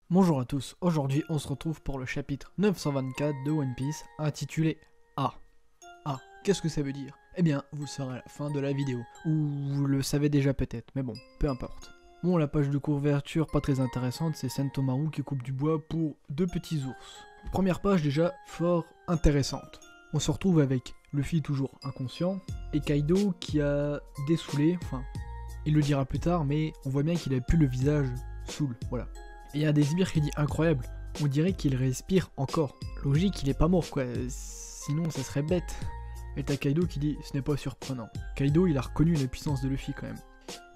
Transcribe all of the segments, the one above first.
Bonjour à tous, aujourd'hui on se retrouve pour le chapitre 924 de One Piece intitulé A. A, qu'est-ce que ça veut dire? Eh bien, vous le saurez à la fin de la vidéo, ou vous le savez déjà peut-être, mais bon, peu importe. Bon, la page de couverture pas très intéressante, c'est Sentomaru qui coupe du bois pour deux petits ours. Première page déjà fort intéressante. On se retrouve avec Luffy toujours inconscient, et Kaido qui a dessoulé, enfin, il le dira plus tard, mais on voit bien qu'il a plus le visage saoul, voilà. Et il y a des sbires qui dit incroyable, on dirait qu'il respire encore. Logique, il est pas mort quoi, sinon ça serait bête. Et t'as Kaido qui dit ce n'est pas surprenant. Kaido il a reconnu la puissance de Luffy quand même.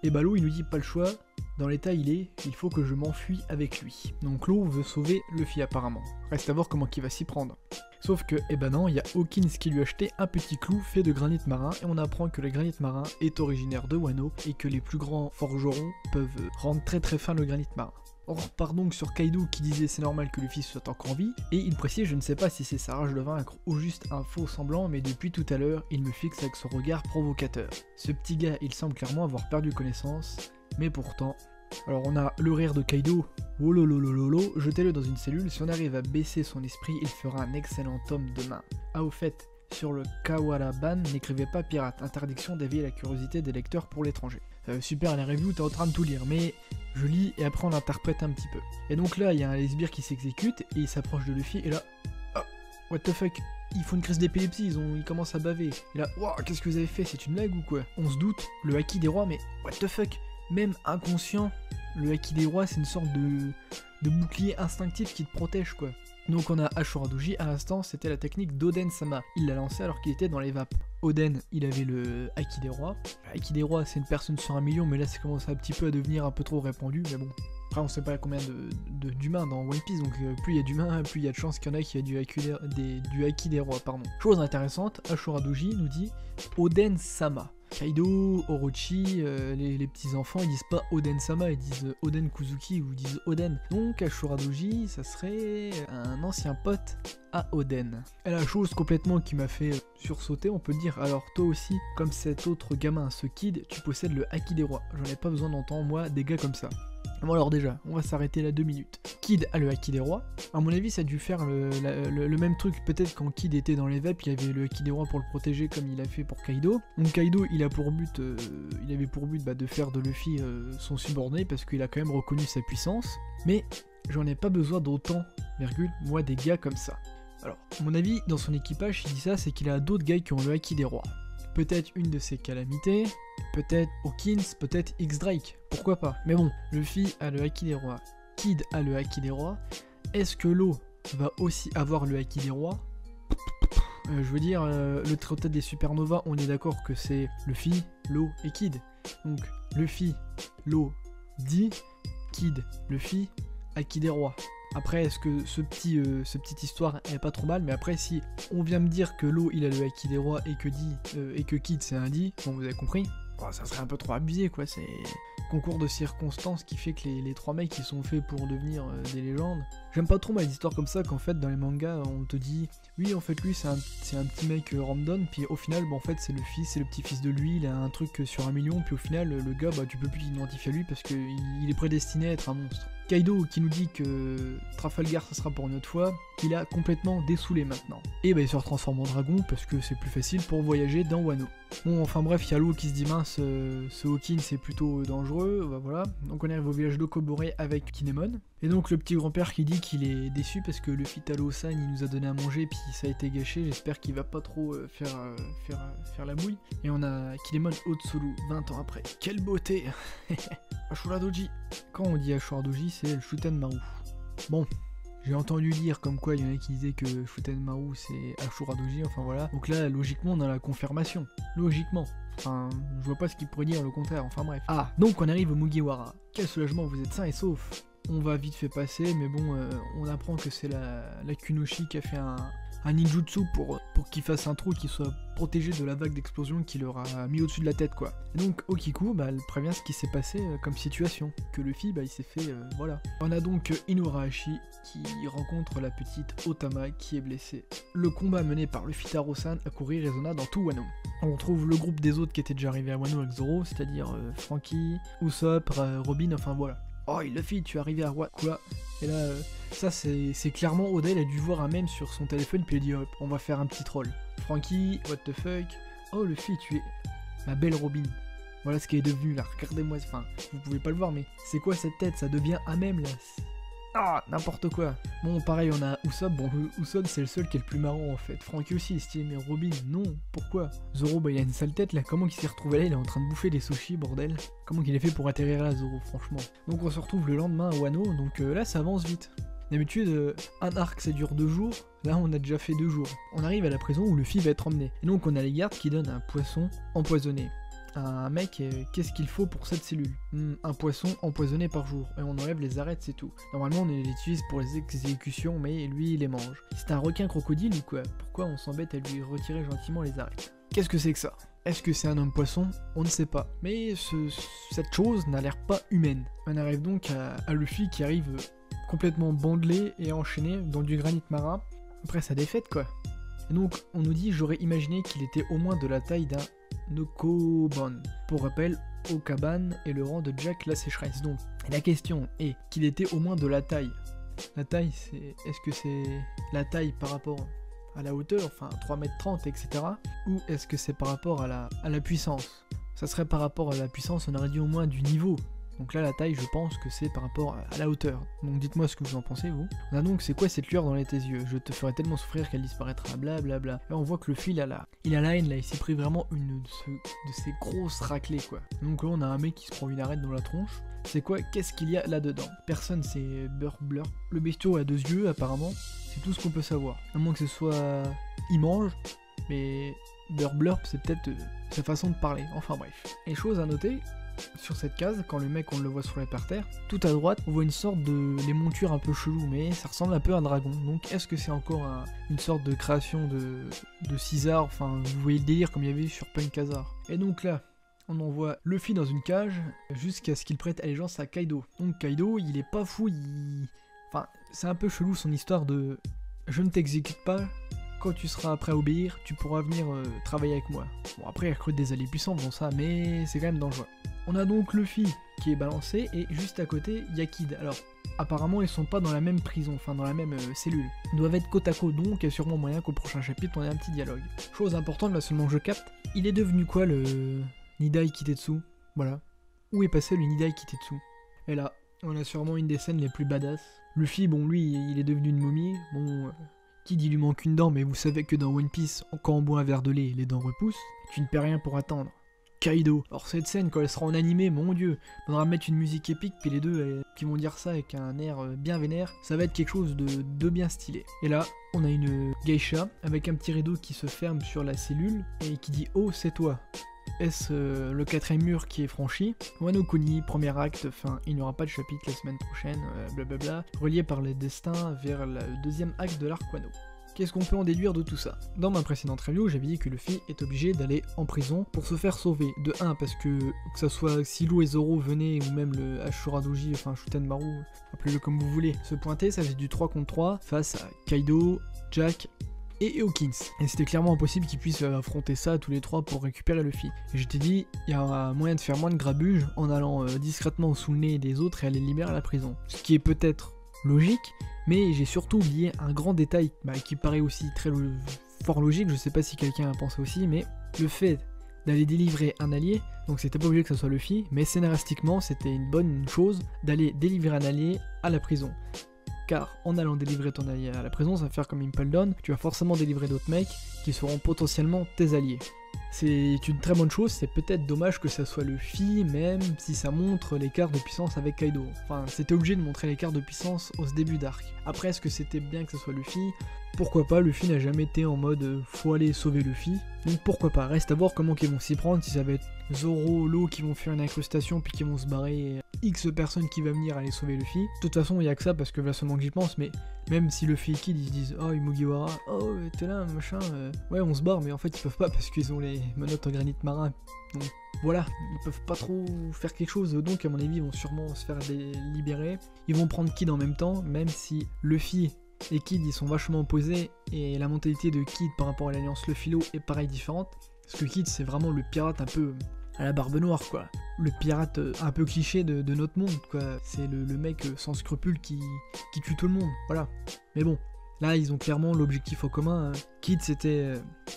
Et bah Law il nous dit pas le choix, dans l'état il faut que je m'enfuis avec lui. Donc Law veut sauver Luffy apparemment. Reste à voir comment il va s'y prendre. Sauf que, eh ben non, il y a Hawkins qui lui a acheté un petit clou fait de granit marin et on apprend que le granit marin est originaire de Wano et que les plus grands forgerons peuvent rendre très très fin le granit marin. On repart donc sur Kaido qui disait c'est normal que Luffy soit encore en vie, et il précise je ne sais pas si c'est sa rage de vaincre ou juste un faux semblant, mais depuis tout à l'heure il me fixe avec son regard provocateur. Ce petit gars il semble clairement avoir perdu connaissance, mais pourtant... Alors on a le rire de Kaido, oh lololololo, jetez-le dans une cellule, si on arrive à baisser son esprit il fera un excellent tome demain. Ah au fait, sur le Kawara-ban, n'écrivez pas pirate, interdiction d'éveiller la curiosité des lecteurs pour l'étranger. Super, les reviews, t'es en train de tout lire, mais je lis et après on interprète un petit peu. Et donc là, il y a un sbire qui s'exécute et il s'approche de Luffy et là, oh, what the fuck, ils font une crise d'épilepsie, ils commencent à baver. Et là, wow, qu'est-ce que vous avez fait, c'est une blague ou quoi? On se doute, le haki des rois, mais what the fuck, même inconscient, le haki des rois c'est une sorte de bouclier instinctif qui te protège quoi. Donc on a Ashura Doji, à l'instant c'était la technique d'Oden-sama, il l'a lancé alors qu'il était dans les vapes. Oden il avait le haki des rois, le haki des rois c'est une personne sur 1 million mais là ça commence un petit peu à devenir un peu trop répandu, mais bon. Après on sait pas combien d'humains dans One Piece, donc plus il y a d'humains, plus il y a de chances qu'il y en a qui a du haki des rois, pardon. Chose intéressante, Ashura Doji nous dit Oden-sama. Kaido, Orochi, les petits enfants, ils disent pas Oden-sama, ils disent Oden Kuzuki ou ils disent Oden. Donc Ashura Doji, ça serait un ancien pote à Oden. Et la chose complètement qui m'a fait sursauter, on peut dire, alors toi aussi, comme cet autre gamin, ce Kid, tu possèdes le haki des rois. J'en ai pas besoin d'entendre moi des gars comme ça. Bon alors déjà, on va s'arrêter là 2 minutes. Kid a le haki des rois. À mon avis, ça a dû faire le même truc. Peut-être quand Kid était dans les vapes, il avait le haki des rois pour le protéger comme il a fait pour Kaido. Donc Kaido, il avait pour but de faire de Luffy son subordonné parce qu'il a quand même reconnu sa puissance. Mais j'en ai pas besoin d'autant, moi des gars comme ça. Alors, à mon avis, dans son équipage, s'il dit ça, c'est qu'il a d'autres gars qui ont le haki des rois. Peut-être une de ses calamités, peut-être Hawkins, peut-être X-Drake, pourquoi pas. Mais bon, Luffy a le haki des rois, Kid a le haki des rois, est-ce que Law va aussi avoir le haki des rois? Je veux dire, le trio des supernovas, on est d'accord que c'est Luffy, Law et Kid. Donc, Luffy, Law, D, Kid, Luffy, haki des rois. Après, est-ce que ce petite histoire est pas trop mal, mais après, si on vient me dire que Law il a le haki des rois et que Kid c'est un D, bon vous avez compris, bon, ça serait un peu trop abusé quoi, c'est concours de circonstances qui fait que les trois mecs qui sont faits pour devenir des légendes. J'aime pas trop les histoires comme ça qu'en fait dans les mangas on te dit oui en fait lui c'est un petit mec random, puis au final bah, en fait c'est le petit-fils de lui, il a un truc sur 1 million, puis au final le gars bah tu peux plus l'identifier à lui parce qu'il est prédestiné à être un monstre. Kaido qui nous dit que Trafalgar ça sera pour une autre fois, qu'il a complètement dessoulé maintenant. Et bah il se transforme en dragon parce que c'est plus facile pour voyager dans Wano. Bon enfin bref, il y a Law qui se dit mince, ce Hawkins c'est plutôt dangereux, bah voilà. Donc on arrive au village d'Okobore avec Kinemon. Et donc le petit grand-père qui dit qu'il est déçu parce que Luffy Talo-san il nous a donné à manger puis ça a été gâché, j'espère qu'il va pas trop faire la mouille. Et on a Kinemon Otsuru 20 ans après. Quelle beauté. Ashura Doji. Quand on dit Ashura Doji, c'est le Shutenmaru. Bon, j'ai entendu dire comme quoi il y en a qui disaient que Shutenmaru c'est Ashura Doji, enfin voilà. Donc là, logiquement, on a la confirmation. Logiquement. Enfin, je vois pas ce qu'il pourrait dire le contraire, enfin bref. Ah, donc on arrive au Mugiwara. Quel soulagement, vous êtes sain et sauf. On va vite fait passer, mais bon, on apprend que c'est la Kunoshi qui a fait un ninjutsu pour pour qu'il fasse un trou, qu'il soit protégé de la vague d'explosion qu'il leur a mis au-dessus de la tête quoi. Et donc Okiku elle prévient ce qui s'est passé comme situation, que Luffy il s'est fait voilà. On a donc Inuarashi qui rencontre la petite Otama qui est blessée. Le combat mené par Luffy Taro-san a couru résonna dans tout Wano. On retrouve le groupe des autres qui étaient déjà arrivés à Wano avec Zoro, c'est-à-dire Franky, Usopp, Robin, enfin voilà. Oh Luffy, tu es arrivé à Wano, quoi. Et là, ça c'est clairement Oda, il a dû voir un mème sur son téléphone puis il a dit hop, on va faire un petit troll. Franky, what the fuck. Oh Luffy, tu es ma belle Robin. Voilà ce qu'elle est devenue là, regardez-moi, enfin, vous pouvez pas le voir mais c'est quoi cette tête, ça devient un mème là. Ah, n'importe quoi. Bon, pareil, on a Usopp. Bon, Usopp, c'est le seul qui est le plus marrant en fait. Franky aussi, il est stylé, mais Robin, non. Pourquoi? Zoro, il a une sale tête là. Comment il s'est retrouvé là? Il est en train de bouffer des sushis, bordel. Comment qu'il est fait pour atterrir là, Zoro, franchement. Donc, on se retrouve le lendemain à Wano. Donc là, ça avance vite. D'habitude, un arc ça dure 2 jours. Là, on a déjà fait 2 jours. On arrive à la prison où Luffy va être emmené. Et donc, on a les gardes qui donnent un poisson empoisonné. Un mec, qu'est-ce qu'il faut pour cette cellule? Un poisson empoisonné par jour, et on enlève les arêtes, c'est tout. Normalement on les utilise pour les exécutions, mais lui il les mange. C'est un requin crocodile ou quoi? Pourquoi on s'embête à lui retirer gentiment les arêtes? Qu'est-ce que c'est que ça? Est-ce que c'est un homme poisson? On ne sait pas. Mais cette chose n'a l'air pas humaine. On arrive donc à Luffy qui arrive complètement bandelé et enchaîné dans du granit marin, après sa défaite quoi. Et donc on nous dit, j'aurais imaginé qu'il était au moins de la taille d'un Nokobon. Pour rappel, Okaban est le rang de Jack la sécheresse. Donc, la question est qu'il était au moins de la taille. La taille, c'est... Est-ce que c'est la taille par rapport à la hauteur, enfin 3,30 m, etc. Ou est-ce que c'est par rapport à la puissance? Ça serait par rapport à la puissance, on aurait dit au moins du niveau. Donc là, la taille, je pense que c'est par rapport à la hauteur. Donc dites-moi ce que vous en pensez, vous. On a donc, c'est quoi cette lueur dans tes yeux? Je te ferai tellement souffrir qu'elle disparaîtra, blablabla. Là, on voit que le fil, il a la haine, là, il s'est pris vraiment une de ces grosses raclées, quoi. Donc là, on a un mec qui se prend une arête dans la tronche. C'est quoi? Qu'est-ce qu'il y a là-dedans? Personne, c'est Blur. Le bestiau a 2 yeux, apparemment. C'est tout ce qu'on peut savoir. À moins que ce soit... Il mange, mais... Blurp, c'est peut-être sa façon de parler. Enfin bref. Et chose à noter... Sur cette case, quand le mec on le voit sur par terre, tout à droite on voit une sorte de... les montures un peu chelou, mais ça ressemble un peu à un dragon. Donc est-ce que c'est encore une sorte de création de Caesar? Enfin vous voyez le délire comme il y avait sur Punk Hazard. Et donc là, on envoie Luffy dans une cage jusqu'à ce qu'il prête allégeance à Kaido. Donc Kaido il est pas fou, enfin c'est un peu chelou son histoire de je ne t'exécute pas. Quand tu seras prêt à obéir, tu pourras venir travailler avec moi. Bon après il recrute des alliés puissants dans ça, mais c'est quand même dangereux. On a donc Luffy qui est balancé et juste à côté il y a Kid. Alors apparemment ils sont pas dans la même prison, enfin dans la même cellule. Ils doivent être côte à côte, donc il y a sûrement moyen qu'au prochain chapitre on ait un petit dialogue. Chose importante là seulement je capte, il est devenu quoi le Nidai Kitetsu? Voilà. Où est passé le Nidai Kitetsu? Et là, on a sûrement une des scènes les plus badass. Luffy, bon lui il est devenu une momie, bon... Kid il lui manque une dent, mais vous savez que dans One Piece, quand on boit un verre de lait, les dents repoussent. Tu ne perds rien pour attendre. Kaido. Alors cette scène, quand elle sera en animé, mon dieu, on va mettre une musique épique, puis les deux qui vont dire ça avec un air bien vénère, ça va être quelque chose de bien stylé. Et là, on a une geisha avec un petit rideau qui se ferme sur la cellule et qui dit « Oh, c'est toi ». Est-ce le 4ème mur qui est franchi? Wano Kuni, premier acte, enfin il n'y aura pas de chapitre la semaine prochaine, blablabla, relié par les destins vers le 2ème acte de l'arc Wano. Qu'est-ce qu'on peut en déduire de tout ça? Dans ma précédente review, j'avais dit que Luffy est obligé d'aller en prison pour se faire sauver. De 1, parce que ça soit Silo et Zoro venaient, ou même le Ashura Doji, enfin Shutenmaru, appelez-le comme vous voulez, se pointer, ça faisait du 3 contre 3 face à Kaido, Jack et Hawkins. Et c'était clairement impossible qu'ils puissent affronter ça tous les 3 pour récupérer Luffy. Et je t'ai dit, il y a moyen de faire moins de grabuge en allant discrètement sous le nez des autres et aller libérer à la prison. Ce qui est peut-être logique, mais j'ai surtout oublié un grand détail qui paraît aussi très fort logique, je sais pas si quelqu'un a pensé aussi, mais le fait d'aller délivrer un allié, donc c'était pas obligé que ça soit Luffy, mais scénaristiquement c'était une bonne chose d'aller délivrer un allié à la prison. Car en allant délivrer ton allié à la prison, ça va faire comme Impel Down, tu vas forcément délivrer d'autres mecs qui seront potentiellement tes alliés. C'est une très bonne chose, c'est peut-être dommage que ça soit Luffy, même si ça montre l'écart de puissance avec Kaido. Enfin, c'était obligé de montrer l'écart de puissance au début d'arc. Après, est-ce que c'était bien que ça soit Luffy? Pourquoi pas, Luffy n'a jamais été en mode faut aller sauver Luffy. Donc pourquoi pas, reste à voir comment ils vont s'y prendre, si ça va être Zoro, Law qui vont faire une incrustation puis qui vont se barrer, X personnes qui va venir aller sauver Luffy. De toute façon il y a que ça parce que là seulement que j'y pense, mais même si Luffy et Kid ils se disent oh Mugiwara, oh t'es là machin, ouais on se barre, mais en fait ils peuvent pas parce qu'ils ont les menottes en granit marin. Donc voilà, ils peuvent pas trop faire quelque chose, donc à mon avis ils vont sûrement se faire libérer. Ils vont prendre Kid en même temps, même si Luffy et Kid ils sont vachement opposés et la mentalité de Kid par rapport à l'alliance Luffy-Law est pareil différente. Parce que Kid c'est vraiment le pirate un peu à la barbe noire quoi. Le pirate un peu cliché de notre monde quoi. C'est le mec sans scrupules qui tue tout le monde, voilà. Mais bon, là ils ont clairement l'objectif en commun. Kid c'était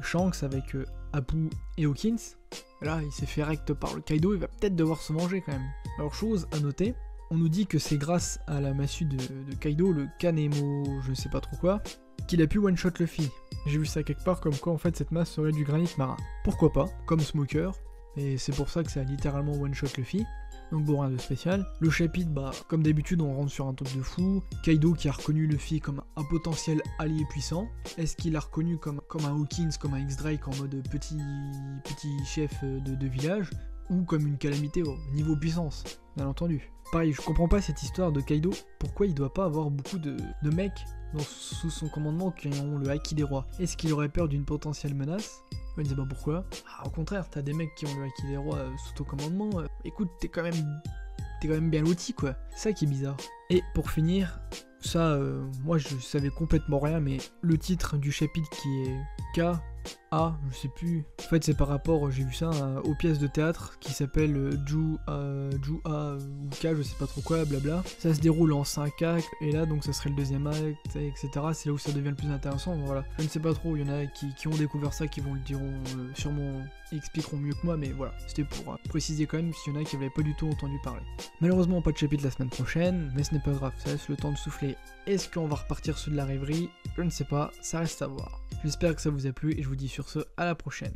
Shanks avec Apu et Hawkins. Là il s'est fait recte par le Kaido, il va peut-être devoir se manger quand même. Alors chose à noter, on nous dit que c'est grâce à la massue de Kaido, le Kanemo je sais pas trop quoi, qu'il a pu one-shot Luffy. J'ai vu ça quelque part comme quoi en fait cette masse serait du granit marin. Pourquoi pas, comme Smoker, et c'est pour ça que ça a littéralement one-shot Luffy. Donc bon, rien de spécial. Le chapitre, bah comme d'habitude on rentre sur un truc de fou. Kaido qui a reconnu Luffy comme un potentiel allié puissant. Est-ce qu'il l'a reconnu comme un Hawkins, comme un X-Drake en mode petit chef de village, ou comme une calamité au niveau puissance, bien entendu. Pareil, je comprends pas cette histoire de Kaido, pourquoi il doit pas avoir beaucoup de mecs sous son commandement qui ont le haki des rois. Est-ce qu'il aurait peur d'une potentielle menace? Je ne sais pas pourquoi. Au contraire, t'as des mecs qui ont le haki des rois sous ton commandement, écoute, t'es quand même bien loti quoi. C'est ça qui est bizarre. Et pour finir, ça, moi je savais complètement rien, mais le titre du chapitre qui est K, A, je sais plus. En fait, c'est par rapport, j'ai vu ça, aux pièces de théâtre qui s'appellent Ju-A ou K, je sais pas trop quoi, blabla. Ça se déroule en 5 actes, et là, donc ça serait le deuxième acte, etc. C'est là où ça devient le plus intéressant, voilà. Je ne sais pas trop, il y en a qui ont découvert ça, qui vont le diront, sûrement expliqueront mieux que moi, mais voilà. C'était pour préciser quand même s'il y en a qui n'avaient pas du tout entendu parler. Malheureusement, pas de chapitre la semaine prochaine, mais ce n'est pas grave, ça laisse le temps de souffler. Est-ce qu'on va repartir sur de la rêverie? Je ne sais pas, ça reste à voir. J'espère que ça vous a plu et je vous dis sur ce à la prochaine.